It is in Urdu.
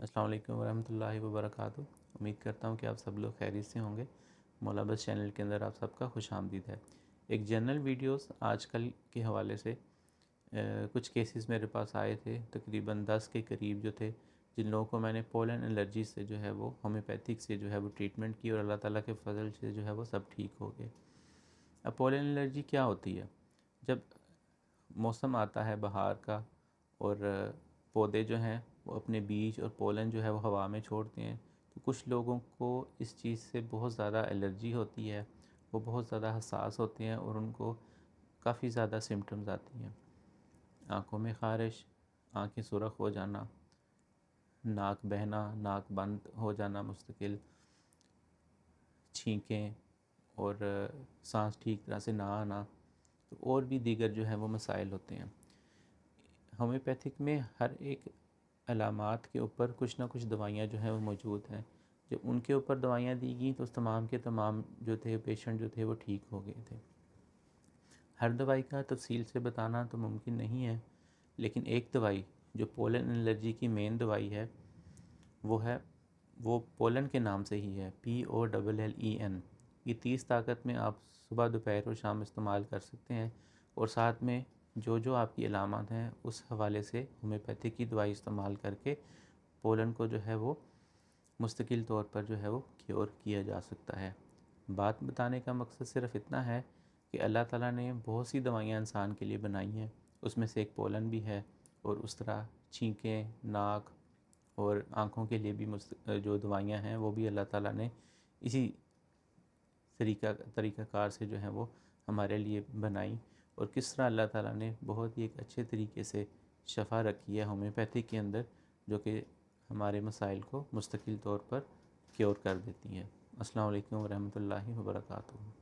السلام علیکم ورحمۃ اللہ وبرکاتہ۔ امید کرتا ہوں کہ آپ سب لوگ خیریت سے ہوں گے۔ مولا بس چینل کے اندر آپ سب کا خوش آمدید ہے۔ ایک جنرل ویڈیوز آج کل کے حوالے سے کچھ کیسز میرے پاس آئے تھے، تقریباً 10 کے قریب جو تھے، جن لوگوں کو میں نے پولن الرجی سے جو ہے وہ ہومیوپیتھک سے جو ہے وہ ٹریٹمنٹ کی، اور اللہ تعالیٰ کے فضل سے جو ہے وہ سب ٹھیک ہو گئے۔ اب پولن الرجی کیا ہوتی ہے؟ جب موسم آتا ہے بہار کا اور پودے جو ہیں وہ اپنے بیج اور پولن جو ہے وہ ہوا میں چھوڑتے ہیں، تو کچھ لوگوں کو اس چیز سے بہت زیادہ الرجی ہوتی ہے، وہ بہت زیادہ حساس ہوتے ہیں اور ان کو کافی زیادہ سمٹمز آتی ہیں۔ آنکھوں میں خارش، آنکھیں سرخ ہو جانا، ناک بہنا، ناک بند ہو جانا مستقل، چھینکیں اور سانس ٹھیک طرح سے نہ آنا، اور بھی دیگر جو ہے وہ مسائل ہوتے ہیں۔ ہومیوپیتھک میں ہر ایک علامات کے اوپر کچھ نہ کچھ دوائیاں جو ہیں وہ موجود ہیں۔ جب ان کے اوپر دوائیاں دی گئیں تو اس تمام کے تمام جو تھے پیشنٹ جو تھے وہ ٹھیک ہو گئے تھے۔ ہر دوائی کا تفصیل سے بتانا تو ممکن نہیں ہے، لیکن ایک دوائی جو پولن الرجی کی مین دوائی ہے وہ پولن کے نام سے ہی ہے، POLLEN۔ یہ 30 طاقت میں آپ صبح دوپہر اور شام استعمال کر سکتے ہیں، اور ساتھ میں جو آپ کی علامات ہیں اس حوالے سے ہومیوپیتھک کی دوائی استعمال کر کے پولن کو جو ہے وہ مستقل طور پر جو ہے وہ کیور کیا جا سکتا ہے۔ بات بتانے کا مقصد صرف اتنا ہے کہ اللہ تعالیٰ نے بہت سی دوائیاں انسان کے لیے بنائی ہیں، اس میں سے ایک پولن بھی ہے، اور اس طرح چھینکیں، ناک اور آنکھوں کے لیے بھی جو دوائیاں ہیں وہ بھی اللہ تعالیٰ نے اسی طریقہ کار سے جو ہے وہ ہمارے لیے بنائی، اور کس طرح اللہ تعالیٰ نے بہت ہی ایک اچھے طریقے سے شفا رکھی ہے ہومیوپیتھی کے اندر، جو کہ ہمارے مسائل کو مستقل طور پر کیور کر دیتی ہے۔ السلام علیکم ورحمۃ اللہ وبرکاتہ۔